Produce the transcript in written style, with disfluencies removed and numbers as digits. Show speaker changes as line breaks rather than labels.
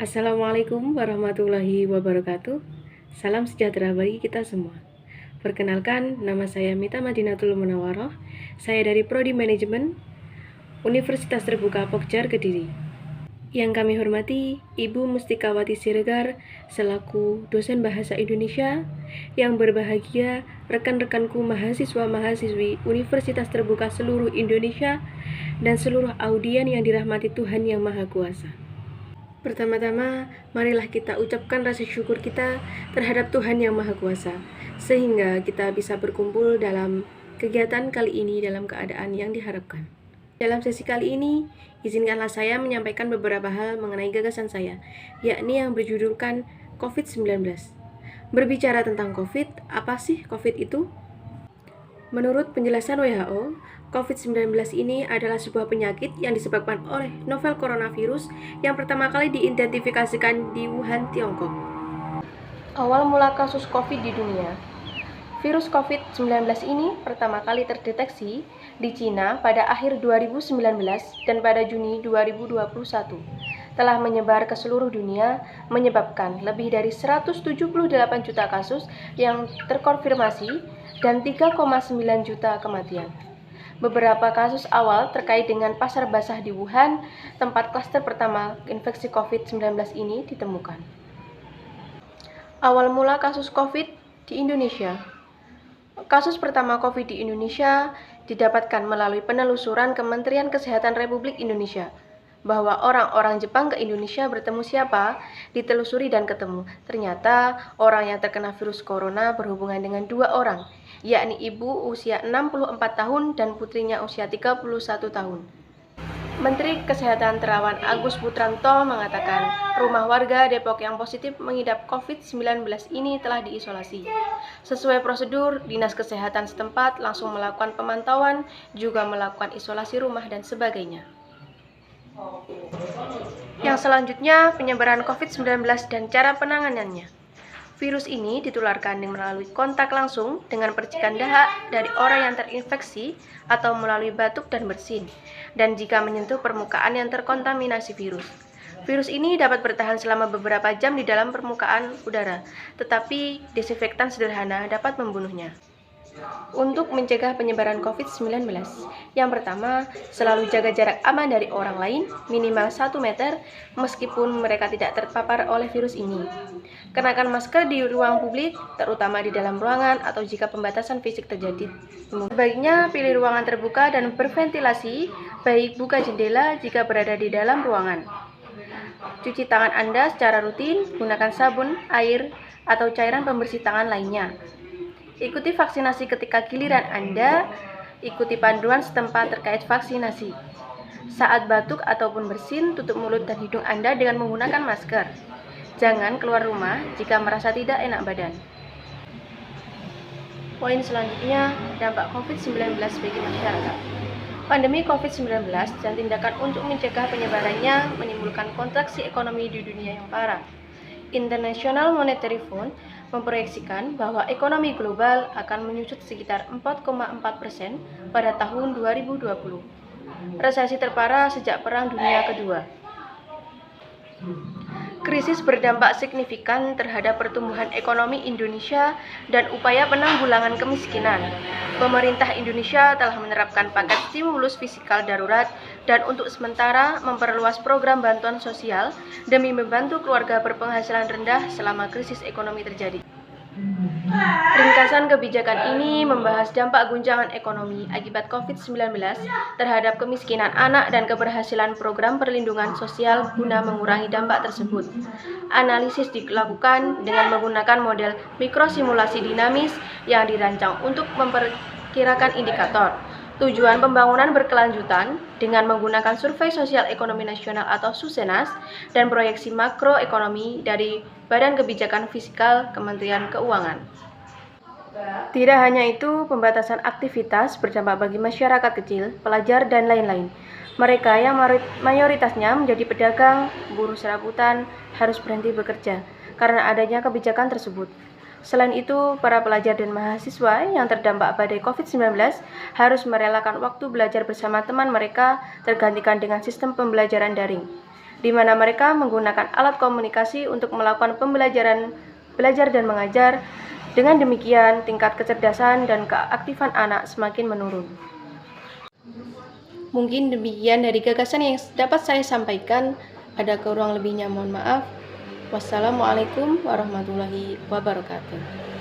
Assalamualaikum warahmatullahi wabarakatuh. Salam sejahtera bagi kita semua. Perkenalkan, nama saya Mita Madinatul Munawwaroh. Saya dari Prodi Manajemen Universitas Terbuka Pokjar Kediri. Yang kami hormati Ibu Mustikawati Siregar selaku dosen Bahasa Indonesia, yang berbahagia rekan-rekanku mahasiswa-mahasiswi Universitas Terbuka seluruh Indonesia, dan seluruh audien yang dirahmati Tuhan Yang Maha Kuasa. Pertama-tama, marilah kita ucapkan rasa syukur kita terhadap Tuhan Yang Maha Kuasa, sehingga kita bisa berkumpul dalam kegiatan kali ini dalam keadaan yang diharapkan. Dalam sesi kali ini, izinkanlah saya menyampaikan beberapa hal mengenai gagasan saya, yakni yang berjudulkan COVID-19. Berbicara tentang COVID, apa sih COVID itu? Menurut penjelasan WHO, COVID-19 ini adalah sebuah penyakit yang disebabkan oleh novel coronavirus yang pertama kali diidentifikasikan di Wuhan, Tiongkok. Awal mula kasus COVID di dunia. Virus COVID-19 ini pertama kali terdeteksi di Cina pada akhir 2019 dan pada Juni 2021. Telah menyebar ke seluruh dunia, menyebabkan lebih dari 178 juta kasus yang terkonfirmasi dan 3,9 juta kematian. Beberapa kasus awal terkait dengan pasar basah di Wuhan, tempat klaster pertama infeksi COVID-19 ini ditemukan. Awal mula kasus COVID di Indonesia. Kasus pertama COVID di Indonesia didapatkan melalui penelusuran Kementerian Kesehatan Republik Indonesia. Bahwa orang-orang Jepang ke Indonesia bertemu siapa, ditelusuri dan ketemu. Ternyata orang yang terkena virus corona berhubungan dengan 2 orang, yakni ibu usia 64 tahun dan putrinya usia 31 tahun. Menteri Kesehatan Terawan Agus Putranto mengatakan rumah warga Depok yang positif mengidap COVID-19 ini telah diisolasi. Sesuai prosedur, Dinas Kesehatan setempat langsung melakukan pemantauan, juga melakukan isolasi rumah dan sebagainya. Yang selanjutnya, penyebaran COVID-19 dan cara penanganannya. Virus ini ditularkan melalui kontak langsung dengan percikan dahak dari orang yang terinfeksi atau melalui batuk dan bersin, dan jika menyentuh permukaan yang terkontaminasi virus. Virus ini dapat bertahan selama beberapa jam di dalam permukaan udara, tetapi desinfektan sederhana dapat membunuhnya. Untuk mencegah penyebaran COVID-19, yang pertama, selalu jaga jarak aman dari orang lain, minimal 1 meter, meskipun mereka tidak terpapar oleh virus ini. Kenakan masker di ruang publik, terutama di dalam ruangan atau jika pembatasan fisik terjadi. Sebaiknya pilih ruangan terbuka dan berventilasi, baik buka jendela jika berada di dalam ruangan. Cuci tangan Anda secara rutin, gunakan sabun, air, atau cairan pembersih tangan lainnya. Ikuti vaksinasi ketika giliran Anda, ikuti panduan setempat terkait vaksinasi. Saat batuk ataupun bersin, tutup mulut dan hidung Anda dengan menggunakan masker. Jangan keluar rumah jika merasa tidak enak badan. Poin selanjutnya, dampak COVID-19 bagi masyarakat. Pandemi COVID-19 dan tindakan untuk mencegah penyebarannya menimbulkan kontraksi ekonomi di dunia yang parah. International Monetary Fund memproyeksikan bahwa ekonomi global akan menyusut sekitar 4,4% pada tahun 2020. Resesi terparah sejak Perang Dunia Kedua. Krisis berdampak signifikan terhadap pertumbuhan ekonomi Indonesia dan upaya penanggulangan kemiskinan. Pemerintah Indonesia telah menerapkan paket stimulus fiskal darurat dan untuk sementara memperluas program bantuan sosial demi membantu keluarga berpenghasilan rendah selama krisis ekonomi terjadi. Ringkasan kebijakan ini membahas dampak guncangan ekonomi akibat COVID-19 terhadap kemiskinan anak dan keberhasilan program perlindungan sosial guna mengurangi dampak tersebut. Analisis dilakukan dengan menggunakan model mikrosimulasi dinamis yang dirancang untuk memperkirakan indikator tujuan pembangunan berkelanjutan dengan menggunakan survei sosial ekonomi nasional atau Susenas dan proyeksi makroekonomi dari Badan Kebijakan Fiskal Kementerian Keuangan. Tidak hanya itu, pembatasan aktivitas berdampak bagi masyarakat kecil, pelajar, dan lain-lain. Mereka yang mayoritasnya menjadi pedagang, buruh serabutan, harus berhenti bekerja karena adanya kebijakan tersebut. Selain itu, para pelajar dan mahasiswa yang terdampak badai COVID-19 harus merelakan waktu belajar bersama teman mereka tergantikan dengan sistem pembelajaran daring. di mana mereka menggunakan alat komunikasi untuk melakukan pembelajaran, belajar dan mengajar. Dengan demikian, tingkat kecerdasan dan keaktifan anak semakin menurun. Mungkin demikian dari gagasan yang dapat saya sampaikan. Ada kurang lebihnya mohon maaf. Wassalamualaikum warahmatullahi wabarakatuh.